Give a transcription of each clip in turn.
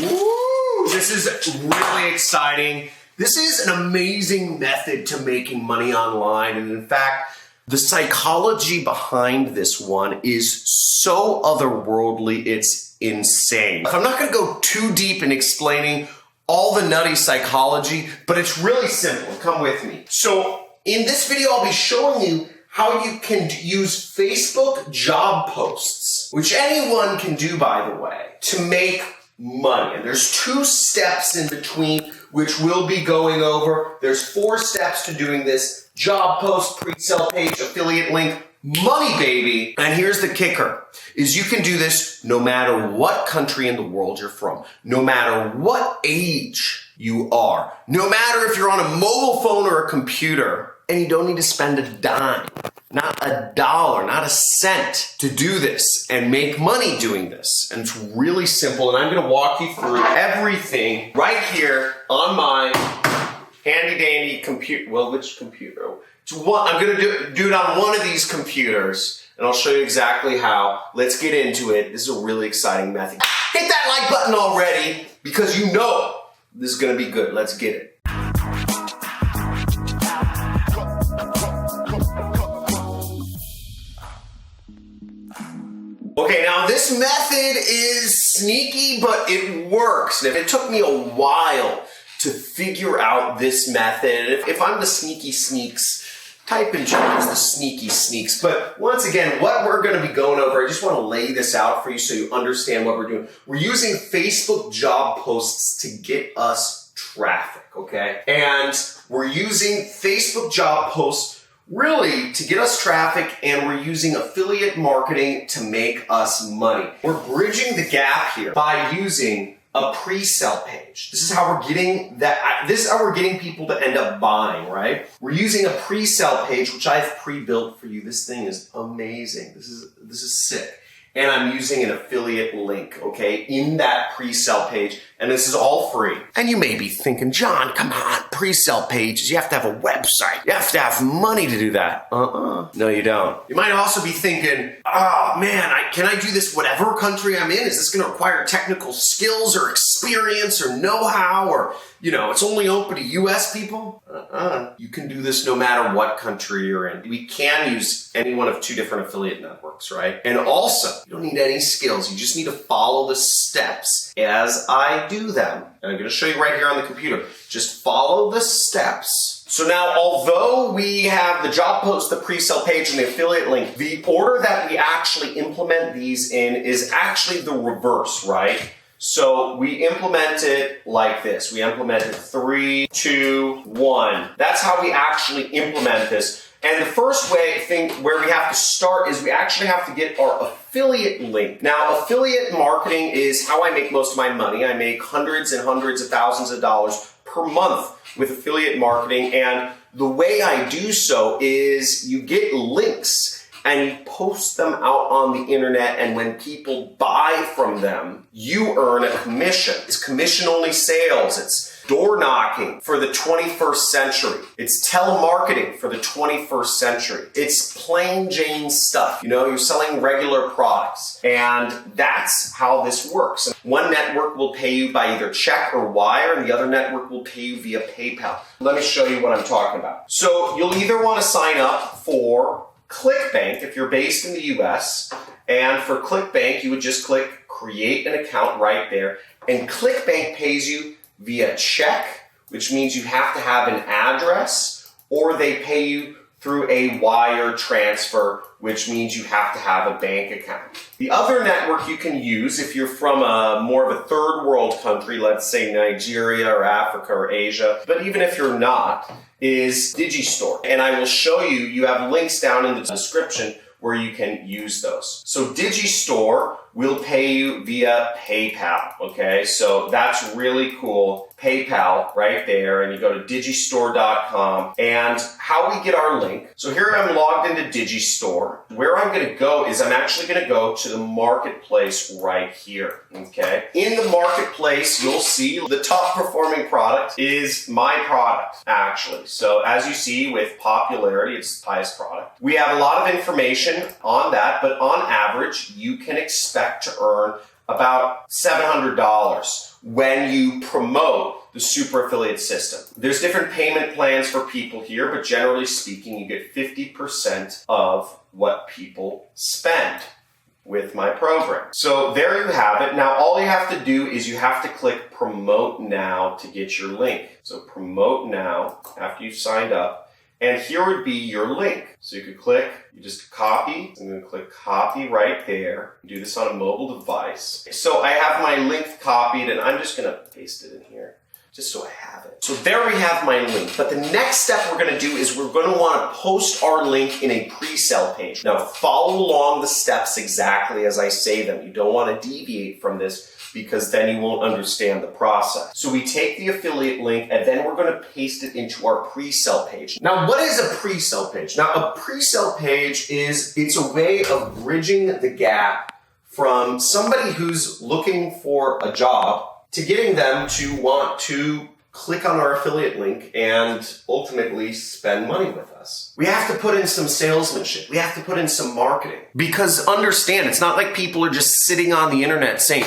Ooh, this is really exciting. This is an amazing method to making money online. And in fact, the psychology behind this one is so otherworldly, it's insane. I'm not gonna go too deep in explaining all the nutty psychology, but it's really simple. Come with me. So in this video, I'll be showing you how you can use Facebook job posts, which anyone can do, by the way, to make money. And there's 2 steps in between, which we'll be going over. There's 4 steps to doing this: job post, pre-sale page, affiliate link, money, baby. And here's the kicker, is you can do this no matter what country in the world you're from, no matter what age you are, no matter if you're on a mobile phone or a computer, and you don't need to spend a dime, not a dollar, not a cent to do this and make money doing this. And it's really simple, and I'm gonna walk you through everything right here on my handy dandy computer. Well, which computer? I'm gonna do it on one of these computers, and I'll show you exactly how. Let's get into it. This is a really exciting method. Hit that like button already, because you know this is gonna be good. Let's get it. Okay, now this method is sneaky, but it works. And it took me a while to figure out this method. If I'm the sneaky sneaks, type in chat as the sneaky sneaks. But once again, what we're gonna be going over, I just wanna lay this out for you so you understand what we're doing. We're using Facebook job posts to get us traffic, okay? And we're using Facebook job posts really to get us traffic, and we're using affiliate marketing to make us money. We're bridging the gap here by using a pre-sale page. This is how we're getting people to end up buying, right? We're using a pre-sale page, which I've pre-built for you. This thing is amazing. This is sick. And I'm using an affiliate link, okay, in that pre-sale page. And this is all free. And you may be thinking, John, come on, pre-sale pages, you have to have a website. You have to have money to do that. No, you don't. You might also be thinking, oh man, can I do this whatever country I'm in? Is this gonna require technical skills or experience or know-how, or, you know, it's only open to US people? You can do this no matter what country you're in. We can use any one of 2 different affiliate networks, right? And also, you don't need any skills. You just need to follow the steps as I do them. And I'm gonna show you right here on the computer. Just follow the steps. So now, although we have the job post, the pre-sale page, and the affiliate link, the order that we actually implement these in is actually the reverse, right? So we implement it like this. We implement it 3, 2, 1. That's how we actually implement this. And the first where we have to start is we actually have to get our affiliate link. Now, affiliate marketing is how I make most of my money. I make hundreds and hundreds of thousands of dollars per month with affiliate marketing. And the way I do so is you get links and you post them out on the internet, and when people buy from them, you earn a commission. It's commission-only sales. It's door knocking for the 21st century. It's telemarketing for the 21st century. It's plain Jane stuff. You know, you're selling regular products, and that's how this works. One network will pay you by either check or wire, and the other network will pay you via PayPal. Let me show you what I'm talking about. So you'll either want to sign up for ClickBank if you're based in the US, and for ClickBank you would just click create an account right there, and ClickBank pays you via check, which means you have to have an address, or they pay you through a wire transfer, which means you have to have a bank account. The other network you can use if you're from more of a third world country, let's say Nigeria or Africa or Asia, but even if you're not, is Digistore. And I will show you, you have links down in the description where you can use those. So Digistore will pay you via PayPal, okay? So that's really cool. PayPal right there, and you go to digistore.com. And how we get our link. So here I'm logged into Digistore. Where I'm gonna go is I'm actually gonna go to the marketplace right here, okay? In the marketplace, you'll see the top performing product is my product, actually. So as you see with popularity, it's the highest product. We have a lot of information on that, but on average, you can expect to earn about $700 when you promote the super affiliate system. There's different payment plans for people here, but generally speaking, you get 50% of what people spend with my program. So there you have it. Now all you have to do is you have to click promote now to get your link. So promote now after you've signed up, and here would be your link. So you could click, you just copy, and then click copy right there. Do this on a mobile device. So I have my link copied, and I'm just gonna paste it in here, just so I have it. So there we have my link. But the next step we're gonna do is we're gonna wanna post our link in a pre-sale page. Now follow along the steps exactly as I say them. You don't wanna deviate from this because then you won't understand the process. So we take the affiliate link and then we're gonna paste it into our pre-sale page. Now what is a pre-sale page? Now a pre-sale page it's a way of bridging the gap from somebody who's looking for a job to getting them to want to click on our affiliate link and ultimately spend money with us. We have to put in some salesmanship. We have to put in some marketing. Because understand, it's not like people are just sitting on the internet saying,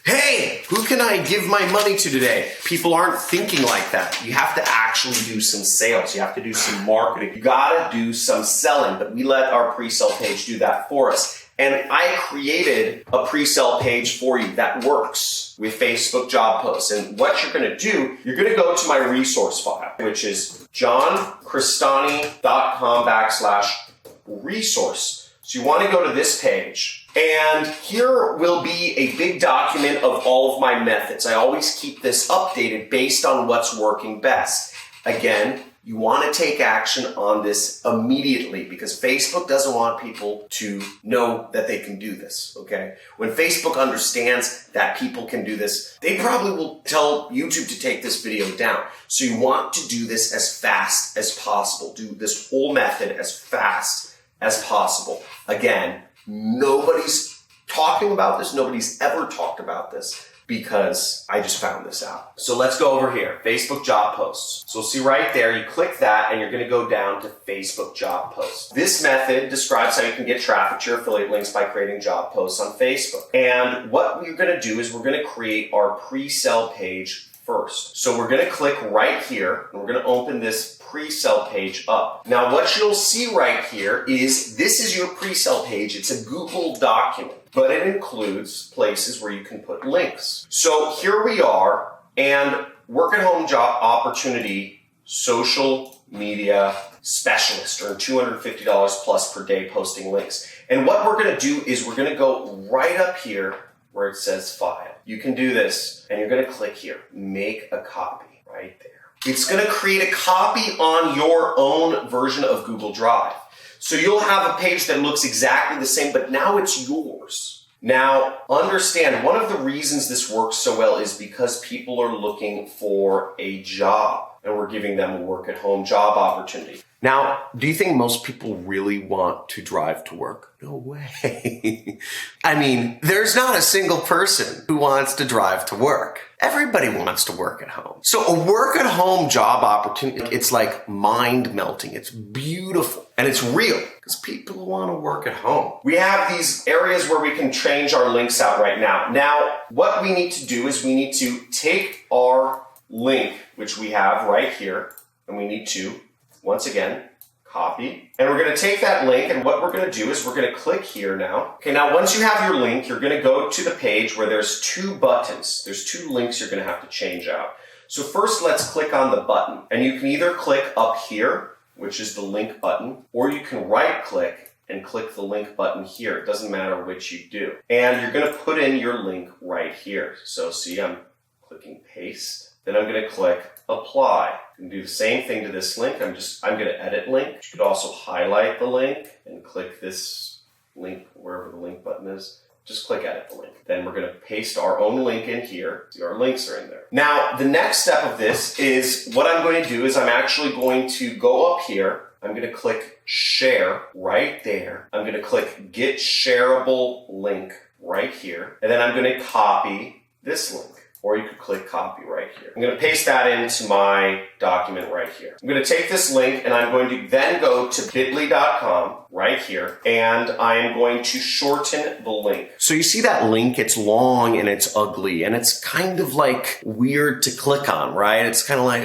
hey, who can I give my money to today? People aren't thinking like that. You have to actually do some sales. You have to do some marketing. You gotta do some selling, but we let our pre-sale page do that for us. And I created a pre-sale page for you that works with Facebook job posts. And what you're gonna do, you're gonna go to my resource file, which is johncrestani.com/resource. So you wanna go to this page. And here will be a big document of all of my methods. I always keep this updated based on what's working best. Again, you want to take action on this immediately because Facebook doesn't want people to know that they can do this, okay? When Facebook understands that people can do this, they probably will tell YouTube to take this video down. So you want to do this as fast as possible. Do this whole method as fast as possible. Again, nobody's talking about this. Nobody's ever talked about this because I just found this out. So let's go over here, Facebook job posts. So see right there, you click that and you're gonna go down to Facebook job posts. This method describes how you can get traffic to your affiliate links by creating job posts on Facebook. And what we're gonna do is we're gonna create our pre-sale page first. So we're gonna click right here and we're gonna open this pre-sale page up. Now what you'll see right here is this is your pre-sale page. It's a Google document, but it includes places where you can put links. So here we are, and work at home job opportunity, social media specialist, earn $250 plus per day posting links. And what we're gonna do is we're gonna go right up here where it says file. You can do this, and you're gonna click here, make a copy right there. It's gonna create a copy on your own version of Google Drive. So you'll have a page that looks exactly the same, but now it's yours. Now, understand, one of the reasons this works so well is because people are looking for a job, and we're giving them a work-at-home job opportunity. Now, do you think most people really want to drive to work? No way. I mean, there's not a single person who wants to drive to work. Everybody wants to work at home. So a work-at-home job opportunity, it's like mind-melting. It's beautiful. And it's real because people want to work at home. We have these areas where we can change our links out right now. Now, what we need to do is we need to take our link, which we have right here, and we need to, once again, copy. And we're going to take that link, and what we're going to do is we're going to click here now. Okay, now once you have your link, you're going to go to the page where there's two buttons. There's two links you're going to have to change out. So first, let's click on the button. And you can either click up here, which is the link button, or you can right-click and click the link button here. It doesn't matter which you do. And you're going to put in your link right here. So see, I'm clicking paste. Then I'm going to click apply. And do the same thing to this link. I'm going to edit link. You could also highlight the link and click this link wherever the link button is. Just click edit the link. Then we're going to paste our own link in here. See, our links are in there. Now, the next step of this is what I'm going to do is I'm actually going to go up here. I'm going to click share right there. I'm going to click get shareable link right here. And then I'm going to copy this link. or you could click copy right here. I'm going to paste that into my document right here. I'm going to take this link and I'm going to then go to bit.ly.com right here, and I'm going to shorten the link. So you see that link, it's long and it's ugly and it's kind of like weird to click on, right? It's kind of like,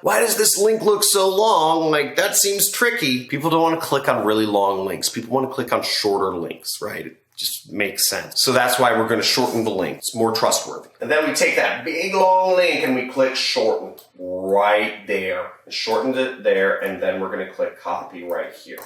why does this link look so long? Like, that seems tricky. People don't want to click on really long links. People want to click on shorter links, right? It just makes sense. So that's why we're going to shorten the link. It's more trustworthy. And then we take that big long link and we click shorten right there. Shortened it there, and then we're going to click copy right here.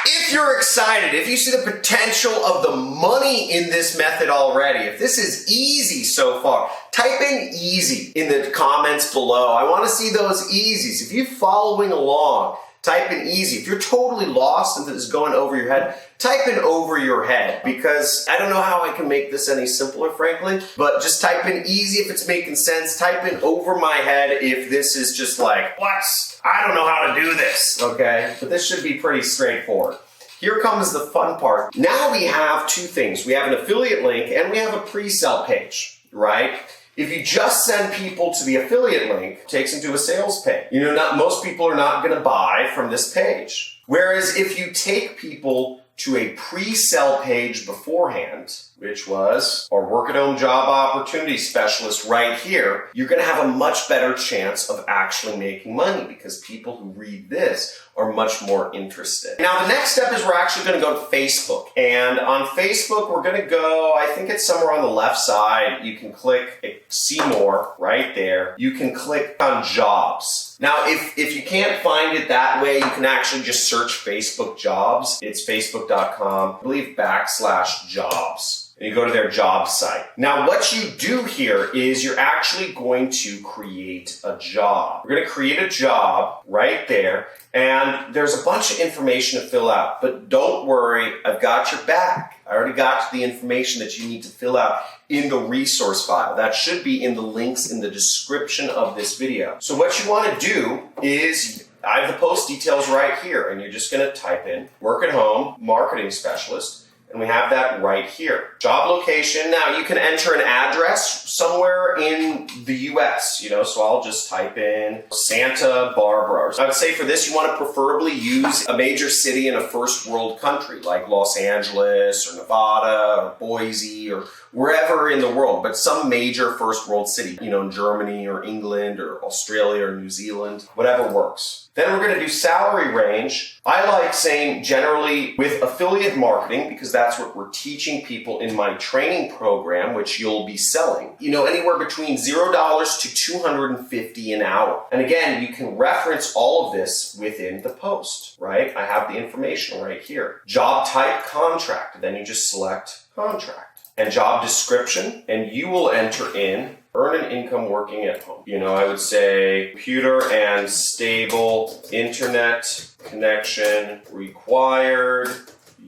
If you're excited, if you see the potential of the money in this method already, if this is easy so far, type in easy in the comments below. I want to see those easies. If you're following along, type in easy. If you're totally lost and this is going over your head, type in over your head, because I don't know how I can make this any simpler, frankly, but just type in easy if it's making sense. Type in over my head if this is just like, what? I don't know how to do this, okay? But this should be pretty straightforward. Here comes the fun part. Now we have two things. We have an affiliate link and we have a pre-sell page, right? If you just send people to the affiliate link, it takes them to a sales page. You know, most people are not going to buy from this page. Whereas if you take people to a pre-sell page beforehand, which was our work at home job opportunity specialist right here, you're going to have a much better chance of actually making money because people who read this are much more interested. Now, the next step is we're actually going to go to Facebook. And on Facebook, we're going to go, I think it's somewhere on the left side. You can click see more right there. You can click on jobs. Now, if you can't find it that way, you can actually just search Facebook jobs. It's facebook.com, I believe /jobs. And you go to their job site. Now, what you do here is you're actually going to create a job. We're going to create a job right there, and there's a bunch of information to fill out. But don't worry, I've got your back. I already got the information that you need to fill out in the resource file. That should be in the links in the description of this video. So what you want to do is, I have the post details right here, and you're just going to type in work at home marketing specialist. And we have that right here. Job location. Now, you can enter an address somewhere in the US, so I'll just type in Santa Barbara. I would say for this, you want to preferably use a major city in a first world country, like Los Angeles or Nevada or Boise or wherever in the world, but some major first world city, in Germany or England or Australia or New Zealand, whatever works. Then we're going to do salary range. I like saying generally with affiliate marketing, because that's what we're teaching people in my training program, which you'll be selling, anywhere between $0 to $250 an hour. And again, you can reference all of this within the post, right? I have the information right here. Job type, contract. Then you just select contract. And job description, and you will enter in earn an income working at home. I would say computer and stable internet connection required.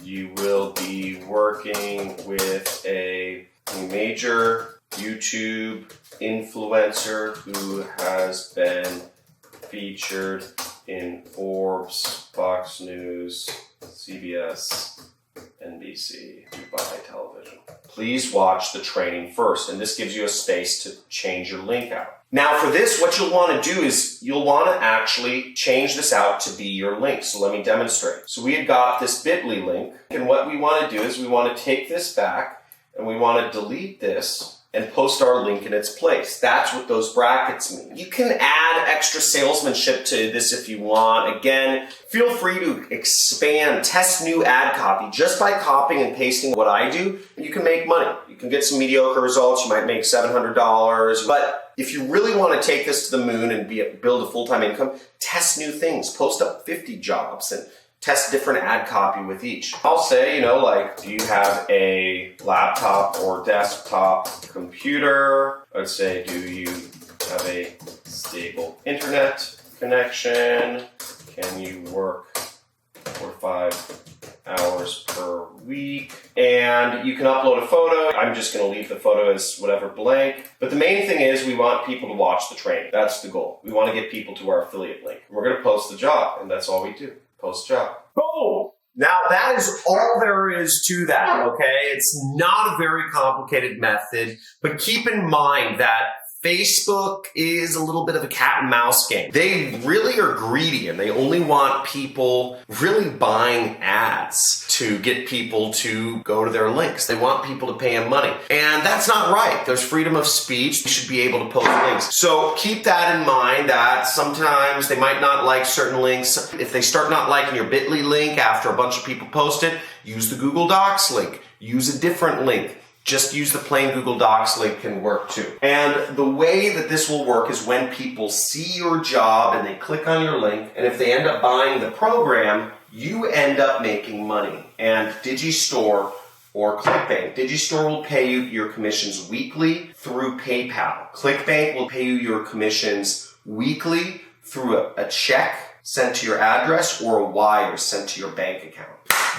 You will be working with a major YouTube influencer who has been featured in Forbes, Fox News, CBS, NBC, Dubai Television. Please watch the training first, and this gives you a space to change your link out. Now for this, what you'll want to do is you'll want to actually change this out to be your link. So let me demonstrate. So we have got this bit.ly link, and what we want to do is we want to take this back and we want to delete this and post our link in its place. That's what those brackets mean. You can add extra salesmanship to this if you want. Again, feel free to expand, test new ad copy. Just by copying and pasting what I do, you can make money. You can get some mediocre results. You might make $700. But if you really want to take this to the moon and build a full-time income, test new things. Post up 50 jobs and test different ad copy with each. I'll say, do you have a laptop or desktop computer? I'd say, do you have a stable internet connection? Can you work for 5 hours per week? And you can upload a photo. I'm just going to leave the photo as whatever blank. But the main thing is we want people to watch the training. That's the goal. We want to get people to our affiliate link. We're going to post the job, and that's all we do. Post job. Oh, Now, that is all there is to that, okay? It's not a very complicated method, but keep in mind that Facebook is a little bit of a cat and mouse game. They really are greedy and they only want people really buying ads to get people to go to their links. They want people to pay them money. And that's not right. There's freedom of speech. You should be able to post links. So keep that in mind that sometimes they might not like certain links. If they start not liking your bit.ly link after a bunch of people post it, use the Google Docs link. Use a different link. Just use the plain Google Docs link can work too. And the way that this will work is when people see your job and they click on your link, and if they end up buying the program, you end up making money. And Digistore or ClickBank. Digistore will pay you your commissions weekly through PayPal. ClickBank will pay you your commissions weekly through a check sent to your address or a wire sent to your bank account.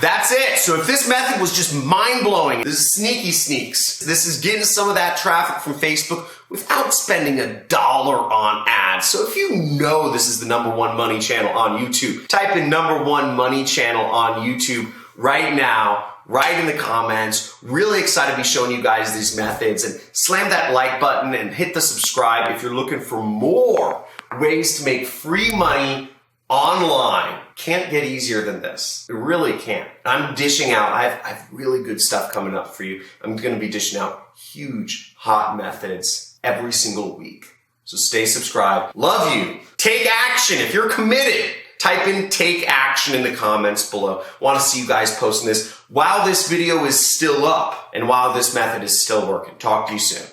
That's it. So if this method was just mind-blowing, this is Sneaky Sneaks. This is getting some of that traffic from Facebook without spending $1 on ads. So if you know this is the #1 money channel on YouTube, type in #1 money channel on YouTube right now. Write in the comments. Really excited to be showing you guys these methods, and slam that like button and hit the subscribe if you're looking for more ways to make free money online. Can't get easier than this. It really can't. I'm dishing out. I have really good stuff coming up for you. I'm going to be dishing out huge, hot methods every single week. So stay subscribed. Love you. Take action. If you're committed, type in take action in the comments below. Want to see you guys posting this while this video is still up and while this method is still working. Talk to you soon.